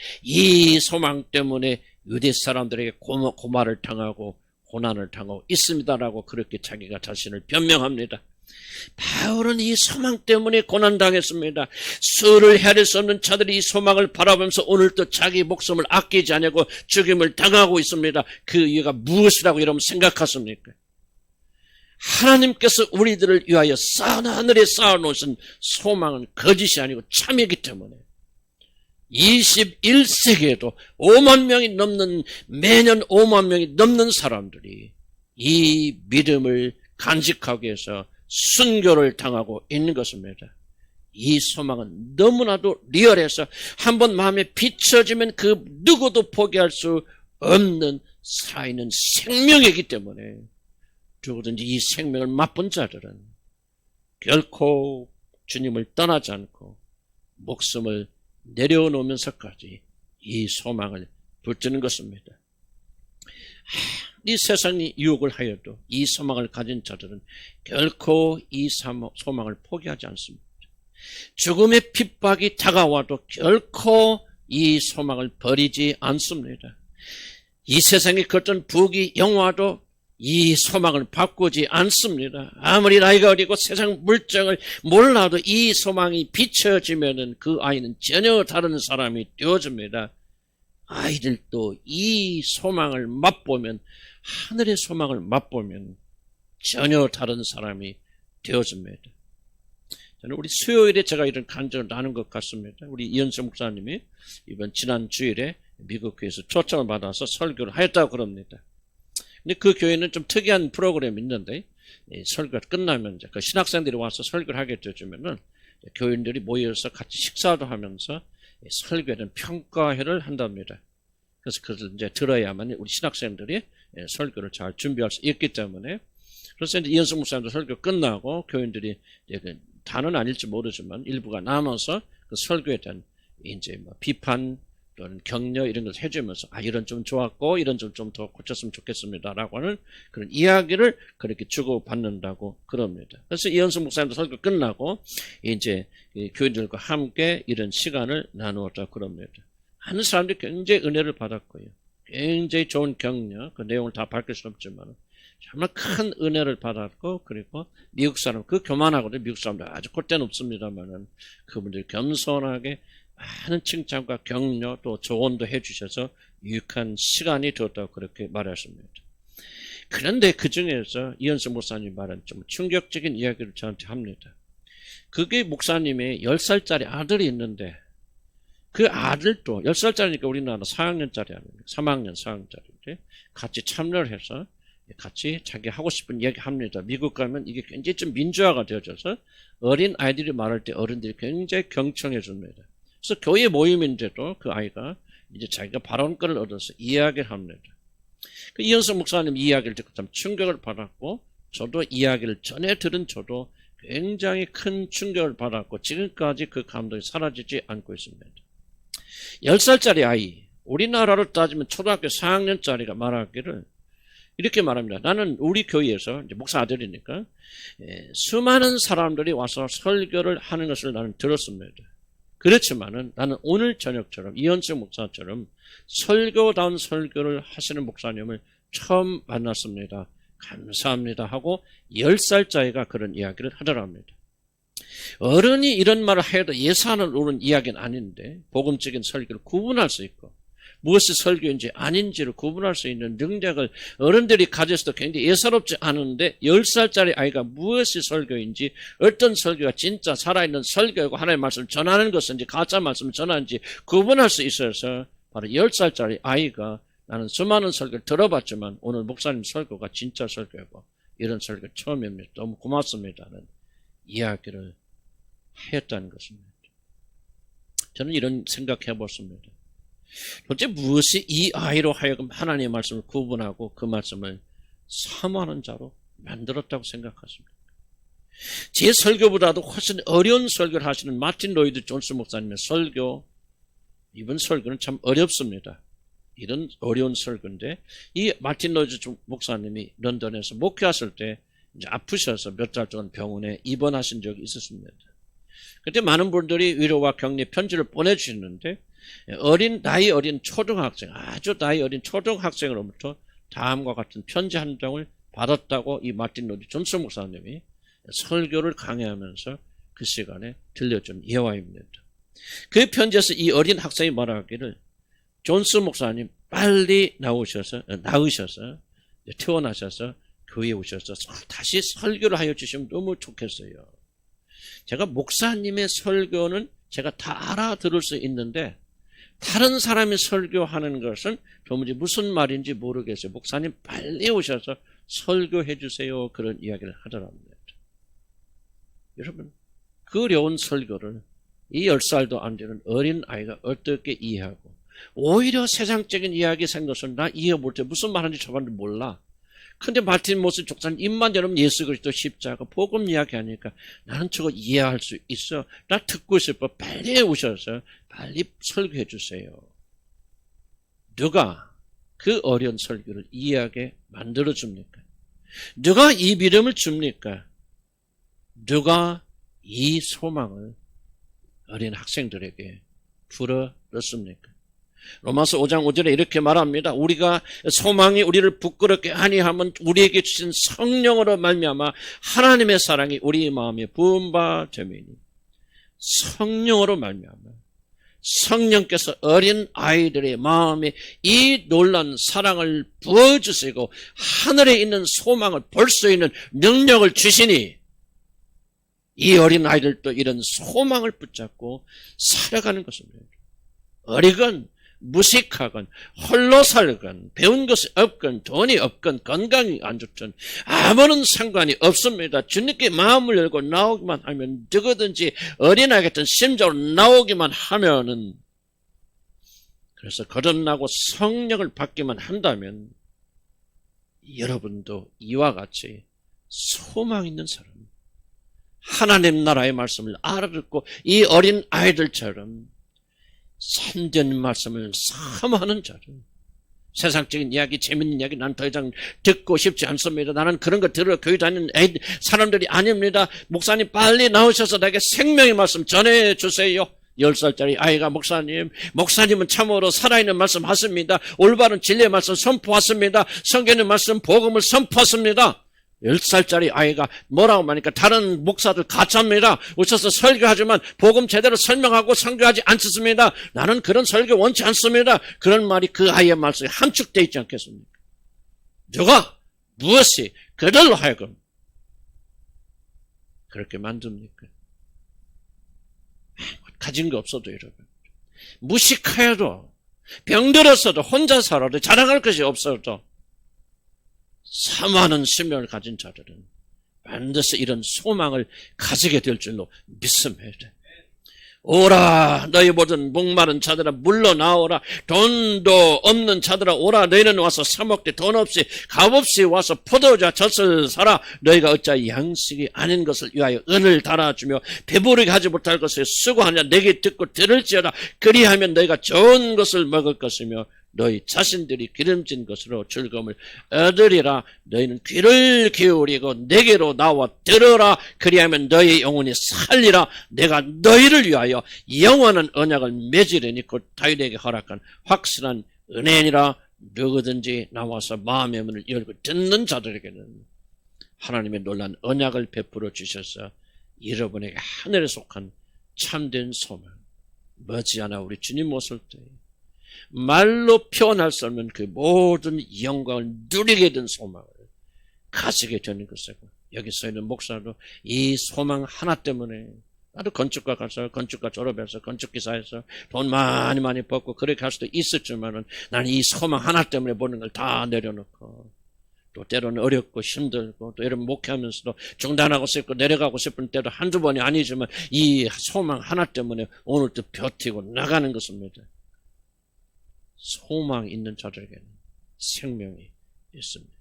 유대 사람들에게 고마를 당하고 고난을 당하고 있습니다라고 그렇게 자기가 자신을 변명합니다. 바울은 이 소망 때문에 고난당했습니다. 수를 헤아릴 수 없는 자들이 이 소망을 바라보면서 오늘도 자기 목숨을 아끼지 않고 죽임을 당하고 있습니다. 그 이유가 무엇이라고 여러분 생각하십니까? 하나님께서 우리들을 위하여 하늘에 쌓아놓으신 소망은 거짓이 아니고 참이기 때문에 21세기에도 5만 명이 넘는 매년 5만 명이 넘는 사람들이 이 믿음을 간직하기 위해서 순교를 당하고 있는 것입니다. 이 소망은 너무나도 리얼해서 한번 마음에 비춰지면 그 누구도 포기할 수 없는 살아있는 생명이기 때문에 누구든지 이 생명을 맛본 자들은 결코 주님을 떠나지 않고 목숨을 내려놓으면서까지 이 소망을 붙드는 것입니다. 이 세상이 유혹을 하여도 이 소망을 가진 자들은 결코 이 소망을 포기하지 않습니다. 죽음의 핍박이 다가와도 결코 이 소망을 버리지 않습니다. 이 세상의 어떤 부귀 영화도 이 소망을 바꾸지 않습니다. 아무리 나이가 어리고 세상 물정을 몰라도 이 소망이 비춰지면은 그 아이는 전혀 다른 사람이 되어집니다. 아이들도 이 소망을 맛보면 하늘의 소망을 맛보면 전혀 다른 사람이 되어집니다. 저는 우리 수요일에 제가 이런 간증을 나눈 것 같습니다. 우리 이현수 목사님이 이번 지난 주일에 미국 교회에서 초청을 받아서 설교를 하였다고 그럽니다. 근데 그 교회는 좀 특이한 프로그램이 있는데 설교가 끝나면 이제 그 신학생들이 와서 설교를 하게 되어주면은 교인들이 모여서 같이 식사도 하면서 설교는 평가회를 한답니다. 그래서 그것을 이제 들어야만 우리 신학생들이 설교를 잘 준비할 수 있기 때문에 그래서 이제 이현수 목사님도 설교 끝나고 교인들이 이제 다는 아닐지 모르지만 일부가 남아서 그 설교에 대한 이제 뭐 비판 또는 격려 이런 것을 해주면서 이런 좀 좋았고 이런 좀 더 고쳤으면 좋겠습니다라고 하는 그런 이야기를 그렇게 주고받는다고 그럽니다. 그래서 이현수 목사님도 설교 끝나고 이제 교인들과 함께 이런 시간을 나누었다고 그럽니다. 많은 사람들이 굉장히 은혜를 받았고요. 굉장히 좋은 격려, 그 내용을 다 밝힐 수 없지만 정말 큰 은혜를 받았고 그리고 미국 사람, 그 교만하거든요. 미국 사람들 아주 콧대는 없습니다만은 그분들이 겸손하게 많은 칭찬과 격려 또 조언도 해주셔서 유익한 시간이 되었다고 그렇게 말하십니다. 그런데 그 중에서 이현수 목사님 말은 좀 충격적인 이야기를 저한테 합니다. 그게 목사님의 10살짜리 아들이 있는데 그 아들도 10살짜리니까 우리나라 4학년짜리 아닙니까? 3학년, 4학년짜리 같이 참여를 해서 같이 자기 하고 싶은 이야기 합니다. 미국 가면 이게 굉장히 좀 민주화가 되어져서 어린 아이들이 말할 때 어른들이 굉장히 경청해 줍니다. 그래서 교회 모임인데도 그 아이가 이제 자기가 발언권을 얻어서 이야기를 합니다. 그 이현수 목사님 이야기를 듣고 참 충격을 받았고 저도 이야기를 전에 들은 저도 굉장히 큰 충격을 받았고 지금까지 그 감동이 사라지지 않고 있습니다. 10살짜리 아이, 우리나라로 따지면 초등학교 4학년짜리가 말하기를 이렇게 말합니다. 나는 우리 교회에서 이제 목사 아들이니까 수많은 사람들이 와서 설교를 하는 것을 나는 들었습니다. 그렇지만은 나는 오늘 저녁처럼 이현수 목사처럼 설교다운 설교를 하시는 목사님을 처음 만났습니다. 감사합니다 하고 10살짜리가 그런 이야기를 하더랍니다. 어른이 이런 말을 해도 예산을 오른 이야기는 아닌데 복음적인 설교를 구분할 수 있고 무엇이 설교인지 아닌지를 구분할 수 있는 능력을 어른들이 가졌어도 굉장히 예사롭지 않은데 10살짜리 아이가 무엇이 설교인지 어떤 설교가 진짜 살아있는 설교이고 하나님의 말씀을 전하는 것인지 가짜 말씀을 전하는지 구분할 수 있어서 바로 10살짜리 아이가 나는 수많은 설교를 들어봤지만 오늘 목사님 설교가 진짜 설교이고 이런 설교 처음입니다. 너무 고맙습니다는 이야기를 했다는 것입니다. 저는 이런 생각해 봤습니다. 도대체 무엇이 이 아이로 하여금 하나님의 말씀을 구분하고 그 말씀을 사모하는 자로 만들었다고 생각하십니까? 제 설교보다도 훨씬 어려운 설교를 하시는 마틴 로이드 존스 목사님의 설교, 이번 설교는 참 어렵습니다. 이런 어려운 설교인데 이 마틴 로이드 목사님이 런던에서 목회하실 때 이제 아프셔서 몇 달 동안 병원에 입원하신 적이 있었습니다. 그때 많은 분들이 위로와 격려 편지를 보내주셨는데 나이 어린 초등학생, 아주 나이 어린 초등학생으로부터 다음과 같은 편지 한 장을 받았다고 이 마틴 로이드 존스 목사님이 설교를 강의하면서 그 시간에 들려준 예화입니다. 그 편지에서 이 어린 학생이 말하기를 존스 목사님 빨리 나으셔서 퇴원하셔서 교회에 오셔서 다시 설교를 하여 주시면 너무 좋겠어요. 제가 목사님의 설교는 제가 다 알아들을 수 있는데 다른 사람이 설교하는 것은 도무지 무슨 말인지 모르겠어요. 목사님 빨리 오셔서 설교해 주세요. 그런 이야기를 하더랍니다. 여러분, 그 어려운 설교를 이 10살도 안 되는 어린 아이가 어떻게 이해하고 오히려 세상적인 이야기 생각해서 나 이해 못해. 무슨 말하는지 저만도 몰라. 근데 마틴 모스 족사는 입만 열면 예수 그리스도 십자가 복음 이야기하니까 나는 저거 이해할 수 있어. 나 듣고 싶어. 빨리 오셔서 빨리 설교해 주세요. 누가 그 어려운 설교를 이해하게 만들어줍니까? 누가 이 믿음을 줍니까? 누가 이 소망을 어린 학생들에게 불어넣습니까? 로마서 5장 5절에 이렇게 말합니다. 우리가 소망이 우리를 부끄럽게 아니하면 우리에게 주신 성령으로 말미암아 하나님의 사랑이 우리 마음에 부은 바 되매니 성령으로 말미암아 성령께서 어린 아이들의 마음에 이 놀라운 사랑을 부어주시고 하늘에 있는 소망을 볼 수 있는 능력을 주시니 이 어린 아이들도 이런 소망을 붙잡고 살아가는 것입니다. 어리건 무식하건 홀로 살건 배운 것이 없건 돈이 없건 건강이 안 좋든 아무런 상관이 없습니다. 주님께 마음을 열고 나오기만 하면 누구든지 어린아이 같은 심적으로 나오기만 하면은 그래서 거듭나고 성령을 받기만 한다면 여러분도 이와 같이 소망 있는 사람 하나님 나라의 말씀을 알아듣고 이 어린 아이들처럼 참된 말씀을 사모하는 자를 세상적인 이야기, 재밌는 이야기 난 더 이상 듣고 싶지 않습니다. 나는 그런 거 들으러 교회 다니는 사람들이 아닙니다. 목사님 빨리 나오셔서 나에게 생명의 말씀 전해주세요. 10살짜리 아이가 목사님은 참으로 살아있는 말씀 하십니다. 올바른 진리의 말씀 선포하십니다. 성경의 말씀 복음을 선포하십니다. 10살짜리 아이가 뭐라고 하니까 다른 목사들 가짜입니다. 오셔서 설교하지만 복음 제대로 설명하고 설교하지 않습니다. 나는 그런 설교 원치 않습니다. 그런 말이 그 아이의 말씀에 함축되어 있지 않겠습니까? 누가 무엇이 그들로 하여금 그렇게 만듭니까? 가진 거 없어도 여러분 무식하여도 병들었어도 혼자 살아도 자랑할 것이 없어도 사모하는 심령을 가진 자들은 반드시 이런 소망을 가지게 될 줄로 믿습니다. 오라 너희 모든 목마른 자들아 물러나오라. 돈도 없는 자들아 오라. 너희는 와서 사 먹되 돈 없이 값없이 와서 포도주와 젖을 사라. 너희가 어찌 양식이 아닌 것을 위하여 은을 달아주며 배부르게 하지 못할 것을 수고하냐. 내게 듣고 들을지어다. 그리하면 너희가 좋은 것을 먹을 것이며 너희 자신들이 기름진 것으로 즐거움을 얻으리라. 너희는 귀를 기울이고 내게로 나와 들으라. 그리하면 너희 영혼이 살리라. 내가 너희를 위하여 영원한 언약을 맺으리니 곧 다윗에게 허락한 확실한 은혜니라. 누구든지 나와서 마음의 문을 열고 듣는 자들에게는 하나님의 놀라운 언약을 베풀어 주셔서 여러분에게 하늘에 속한 참된 소망, 머지않아 우리 주님 오실 때 말로 표현할 수 없는 그 모든 영광을 누리게 된 소망을 가지게 되는 것이고, 여기서 있는 목사도 이 소망 하나 때문에, 나도 건축가 가서 건축가 졸업해서 건축기사에서 돈 많이 벌고 그렇게 할 수도 있었지만은 나는 이 소망 하나 때문에 모든 걸 다 내려놓고, 또 때로는 어렵고 힘들고 또 여러분 목회하면서도 중단하고 싶고 내려가고 싶은 때도 한두 번이 아니지만 이 소망 하나 때문에 오늘도 버티고 나가는 것입니다. 소망 있는 자들에게는 생명이 있습니다.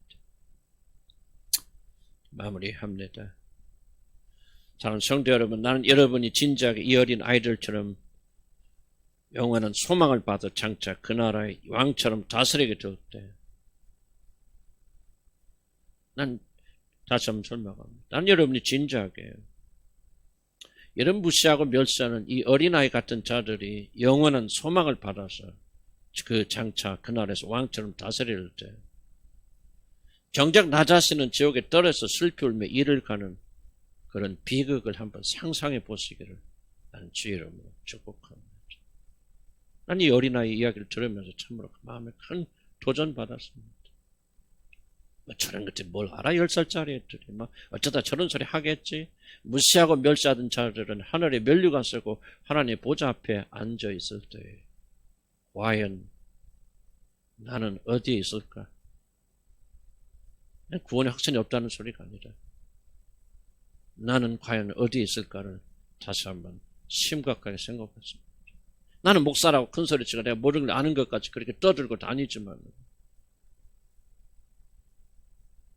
마무리합니다. 사랑하는 성도 여러분, 나는 여러분이 진지하게 이 어린 아이들처럼 영원한 소망을 받아 장차 그 나라의 왕처럼 다스리게 될 때, 난 다시 한번 설명합니다. 난 여러분이 진지하게, 여러분 무시하고 멸시하는 이 어린아이 같은 자들이 영원한 소망을 받아서 그 장차 그날에서 왕처럼 다스릴 때, 정작 나 자신은 지옥에 떨어져 슬피 울며 이를 가는 그런 비극을 한번 상상해 보시기를 나는 주의 이름으로 축복합니다. 난 이 어린아이 이야기를 들으면서 참으로 마음에 큰 도전 받았습니다. 뭐 저런 것들이 뭘 알아? 10살짜리 애들이 어쩌다 저런 소리 하겠지? 무시하고 멸시하던 자들은 하늘에 면류관 쓰고 하나님의 보좌 앞에 앉아 있을 때 과연 나는 어디에 있을까? 구원의 확신이 없다는 소리가 아니라 나는 과연 어디에 있을까를 다시 한번 심각하게 생각했습니다. 나는 목사라고 큰 소리치고 내가 모르는 걸 아는 것까지 그렇게 떠들고 다니지만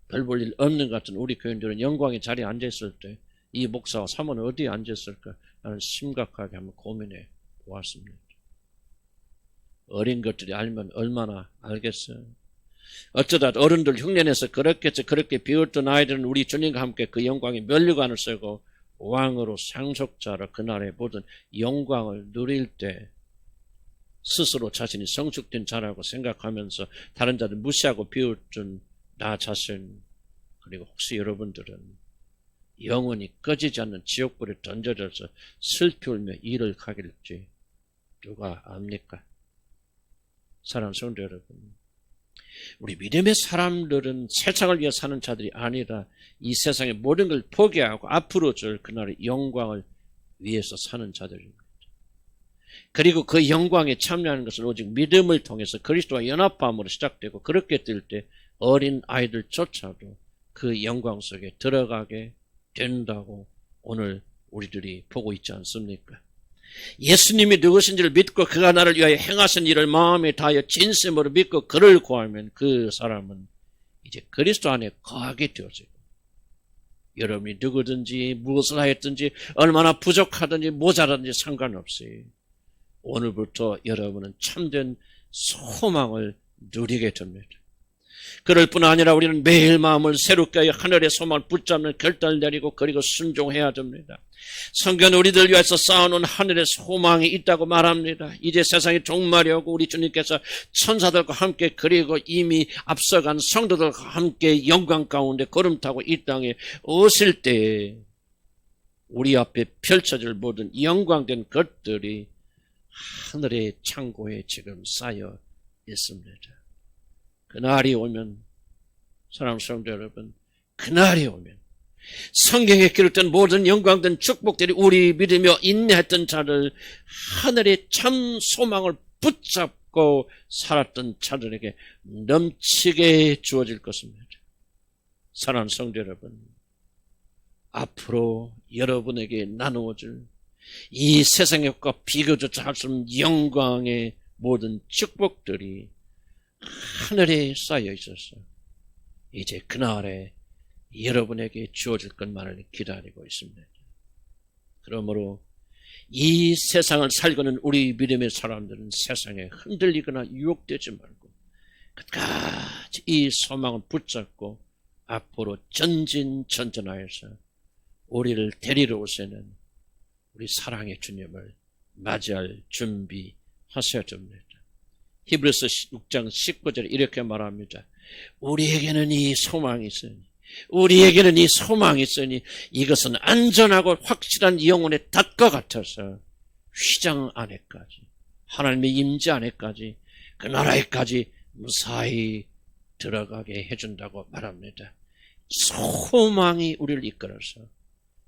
별 볼 일 없는 것 같은 우리 교인들은 영광의 자리에 앉아있을 때 이 목사와 사모는 어디에 앉아있을까? 나는 심각하게 한번 고민해 보았습니다. 어린 것들이 알면 얼마나 알겠어요. 어쩌다 어른들 흉내내서 그렇게 비웃던 아이들은 우리 주님과 함께 그 영광의 면류관을 쓰고 왕으로 상속자로 그날의 모든 영광을 누릴 때 스스로 자신이 성숙된 자라고 생각하면서 다른 자들 무시하고 비웃던 나 자신, 그리고 혹시 여러분들은 영원히 꺼지지 않는 지옥불에 던져져서 슬피 울며 이를 가길지 누가 압니까? 사랑하는 성도 여러분, 우리 믿음의 사람들은 세상을 위해 사는 자들이 아니라 이 세상의 모든 걸 포기하고 앞으로 줄 그날의 영광을 위해서 사는 자들입니다. 그리고 그 영광에 참여하는 것은 오직 믿음을 통해서 그리스도와 연합함으로 시작되고, 그렇게 될 때 어린 아이들조차도 그 영광 속에 들어가게 된다고 오늘 우리들이 보고 있지 않습니까? 예수님이 누구신지를 믿고 그가 나를 위하여 행하신 일을 마음에 다하여 진심으로 믿고 그를 구하면 그 사람은 이제 그리스도 안에 거하게 되어지고, 여러분이 누구든지 무엇을 하였든지 얼마나 부족하든지 모자라든지 상관없이 오늘부터 여러분은 참된 소망을 누리게 됩니다. 그럴 뿐 아니라 우리는 매일 마음을 새롭게 하여 하늘의 소망을 붙잡는 결단을 내리고 그리고 순종해야 됩니다. 성경은 우리들 위해서 쌓아놓은 하늘의 소망이 있다고 말합니다. 이제 세상이 종말이 오고 우리 주님께서 천사들과 함께 그리고 이미 앞서간 성도들과 함께 영광 가운데 걸음 타고 이 땅에 오실 때 우리 앞에 펼쳐질 모든 영광된 것들이 하늘의 창고에 지금 쌓여 있습니다. 그날이 오면, 사랑하는 성도 여러분, 그날이 오면 성경에 기록된 모든 영광된 축복들이 우리 믿으며 인내했던 자를, 하늘의 참 소망을 붙잡고 살았던 자들에게 넘치게 주어질 것입니다. 사랑하는 성도 여러분, 앞으로 여러분에게 나누어질 이 세상의 것과 비교조차 할 수 없는 영광의 모든 축복들이 하늘에 쌓여 있어서 이제 그날에 여러분에게 주어질 것만을 기다리고 있습니다. 그러므로 이 세상을 살고는 우리 믿음의 사람들은 세상에 흔들리거나 유혹되지 말고 끝까지 이 소망을 붙잡고 앞으로 전진전전하여서 우리를 데리러 오시는 우리 사랑의 주님을 맞이할 준비하셔야 됩니다. 히브리서 6장 19절에 이렇게 말합니다. 우리에게는 이 소망이 있으니 우리에게는 이 소망이 있으니 이것은 안전하고 확실한 영혼의 닷과 같아서 휘장 안에까지 하나님의 임재 안에까지 그 나라에까지 무사히 들어가게 해준다고 말합니다. 소망이 우리를 이끌어서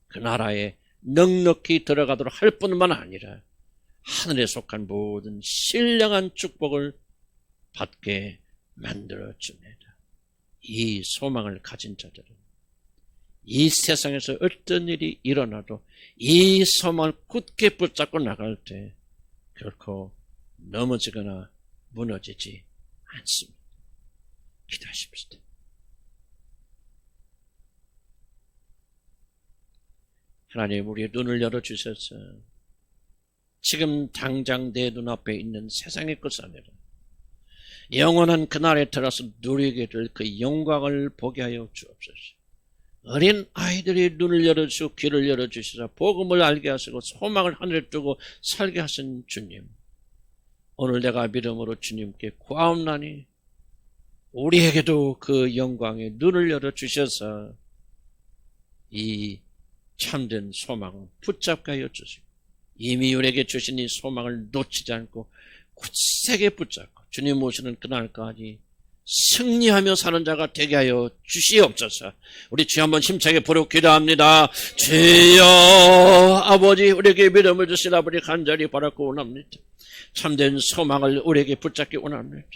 그 나라에 넉넉히 들어가도록 할 뿐만 아니라 하늘에 속한 모든 신령한 축복을 받게 만들어줍니다. 이 소망을 가진 자들은 이 세상에서 어떤 일이 일어나도 이 소망을 굳게 붙잡고 나갈 때 결코 넘어지거나 무너지지 않습니다. 기도하십시다. 하나님, 우리의 눈을 열어주셔서 지금 당장 내 눈앞에 있는 세상의 것 아니라 영원한 그날에 들어서 누리게 될 그 영광을 보게 하여 주옵소서. 어린 아이들이 눈을 열어주시고 귀를 열어주시사 복음을 알게 하시고 소망을 하늘에 두고 살게 하신 주님, 오늘 내가 믿음으로 주님께 구하옵나니 우리에게도 그 영광의 눈을 열어주셔서 이 참된 소망을 붙잡게 하여 주시고 이미 우리에게 주신 이 소망을 놓치지 않고 굳세게 붙잡고 주님 오시는 그날까지 승리하며 사는 자가 되게 하여 주시옵소서. 우리 주여 한번 힘차게 부르고 기도합니다. 주여 아버지, 우리에게 믿음을 주신 아버지 간절히 바라고 원합니다. 참된 소망을 우리에게 붙잡기 원합니다.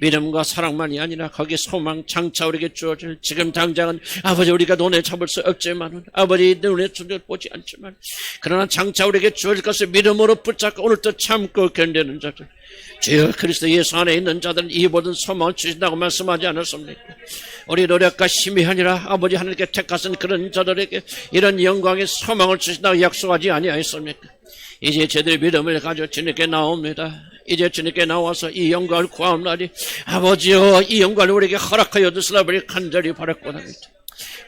믿음과 사랑만이 아니라 거기에 소망 장차 우리에게 주어질 지금 당장은 아버지 우리가 눈에 잡을 수 없지만 아버지 눈에 보지 않지만 그러나 장차 우리에게 주어질 것을 믿음으로 붙잡고 오늘도 참고 견디는 자들, 주여 그리스도 예수 안에 있는 자들은 이 모든 소망을 주신다고 말씀하지 않았습니까? 우리 노력과 힘이 아니라 아버지 하나님께 택하신 그런 자들에게 이런 영광의 소망을 주신다고 약속하지 아니하였습니까? 이제 저들의 믿음을 가져 주님께 나옵니다. 이제 주님께 나와서 이 영광을 구하옵나니 아버지여 이 영광을 우리에게 허락하여 주시라 우리 간절히 바랐고 합니다.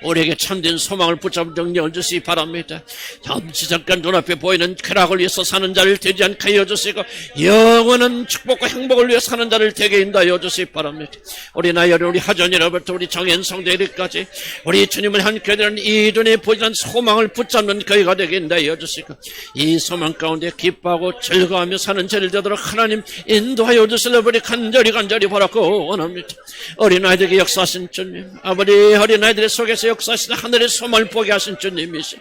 우리에게 참된 소망을 붙잡은 능력을 주시기 바랍니다. 잠시 잠깐 눈앞에 보이는 쾌락을 위해서 사는 자를 되지 않게 하여 주시고 영원한 축복과 행복을 위해 사는 자를 되게 인도하여 주시기 바랍니다. 우리 나열은 우리 하전이로부터 우리 정인 성도에게까지 우리 주님을 한 교회는 이 눈에 보이는 소망을 붙잡는 교회가 되게 인도하여 주시고 이 소망 가운데 기뻐하고 즐거워하며 사는 자를 되도록 하나님 인도하여 주시려 우리 간절히 바라고 원합니다. 어린아이들에게 역사하신 주님, 아버지 어린아이들의 속에서 역사하시는 하늘의 소망을 보게 하신 주님이시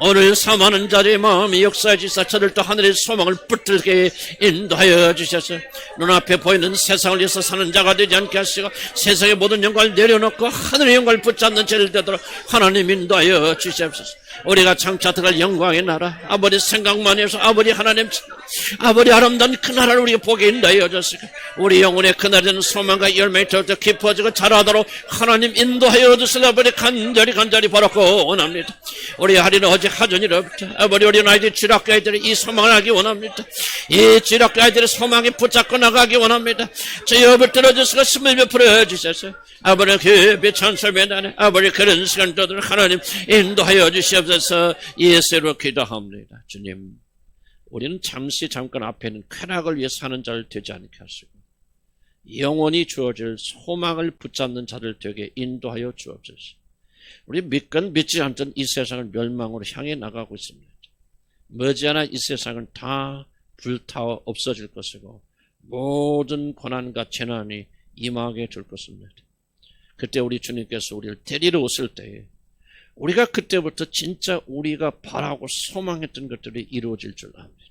오늘 사모하는 자들의 마음이 역사해 주시사 저들도 하늘의 소망을 붙들게 인도하여 주셔서 눈앞에 보이는 세상을 위해서 사는 자가 되지 않게 하시고 세상의 모든 영광을 내려놓고 하늘의 영광을 붙잡는 죄를 되도록 하나님 인도하여 주시옵소서. 우리가 장차 들어갈 영광의 나라 아버지 생각만 해서 아버지 하나님 아버지 아름다운 그 나라를 우리가 보게 인도하여 주시고 우리 영혼의 그날에는 소망과 열매가 더 깊어지고 자라도록 하나님 인도하여 주시라 아버지 간절히 바라고 원합니다. 우리 하리는 어제 하전이로부터 아버지 우리 아이들 지락교 아이들이 이 소망을 하기 원합니다. 이 지락교 아이들의 소망에 붙잡고 나가기 원합니다. 저 여부 들어주시고 숨을 베풀어 주셔서 아버지 그 찬송의 날에 아버지 그런 시간들을 하나님 인도하여 주시옵소서. 예수로 기도합니다. 주님, 우리는 잠깐 앞에 있는 쾌락을 위해 사는 자를 되지 않게 하시고 영원히 주어질 소망을 붙잡는 자를 되게 인도하여 주옵소서. 우리 믿건 믿지 않던 이 세상을 멸망으로 향해 나가고 있습니다. 머지않아 이 세상은 다 불타워 없어질 것이고 모든 고난과 재난이 임하게 될 것입니다. 그때 우리 주님께서 우리를 데리러 오실 때에 우리가 그때부터 진짜 우리가 바라고 소망했던 것들이 이루어질 줄 압니다.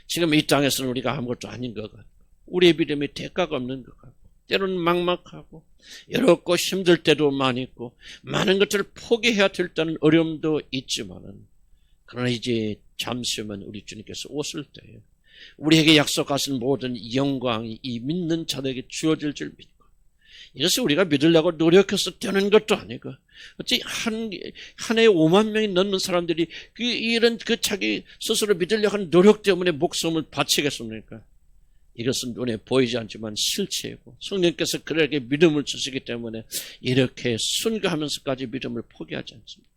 지금 이 땅에서는 우리가 아무것도 아닌 것 같고 우리의 믿음이 대가가 없는 것 같고 때로는 막막하고 어렵고 힘들 때도 많이 있고 많은 것들을 포기해야 될 때는 어려움도 있지만은 그러나 이제 잠시 후면 우리 주님께서 오실 때에 우리에게 약속하신 모든 영광이 이 믿는 자들에게 주어질 줄 믿고 이것이 우리가 믿으려고 노력해서 되는 것도 아니고, 어찌 한 해에 5만 명이 넘는 사람들이 이런 자기 스스로 믿으려고 하는 노력 때문에 목숨을 바치겠습니까? 이것은 눈에 보이지 않지만 실체이고, 성령께서 그에게 믿음을 주시기 때문에 이렇게 순교하면서까지 믿음을 포기하지 않습니다.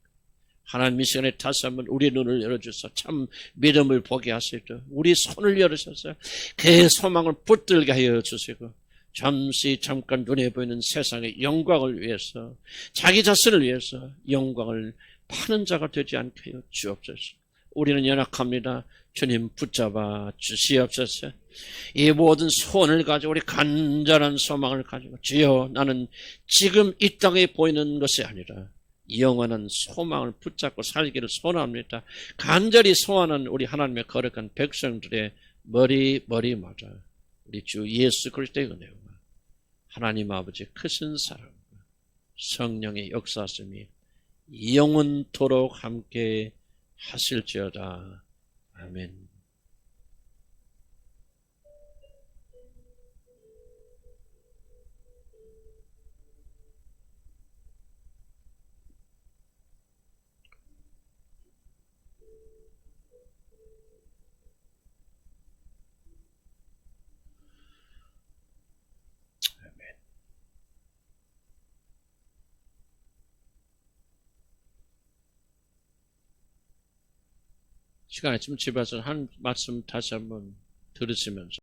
하나님 이 시간에 다시 한번 우리 눈을 열어주셔서 참 믿음을 보게 하시고, 우리 손을 열으셔서 그 소망을 붙들게 하여 주시고, 잠깐 눈에 보이는 세상의 영광을 위해서, 자기 자신을 위해서 영광을 파는 자가 되지 않게 하여 주옵소서. 우리는 연약합니다. 주님 붙잡아 주시옵소서. 이 모든 소원을 가지고, 우리 간절한 소망을 가지고, 주여, 나는 지금 이 땅에 보이는 것이 아니라 영원한 소망을 붙잡고 살기를 소원합니다. 간절히 소원하는 우리 하나님의 거룩한 백성들의 머리마다 우리 주 예수 그리스도의 은혜와 하나님 아버지 크신 사랑과 성령의 역사심이 영원토록 함께 하실지어다. 아멘. 시간 있으면 집에서 한 말씀 다시 한번 들으시면서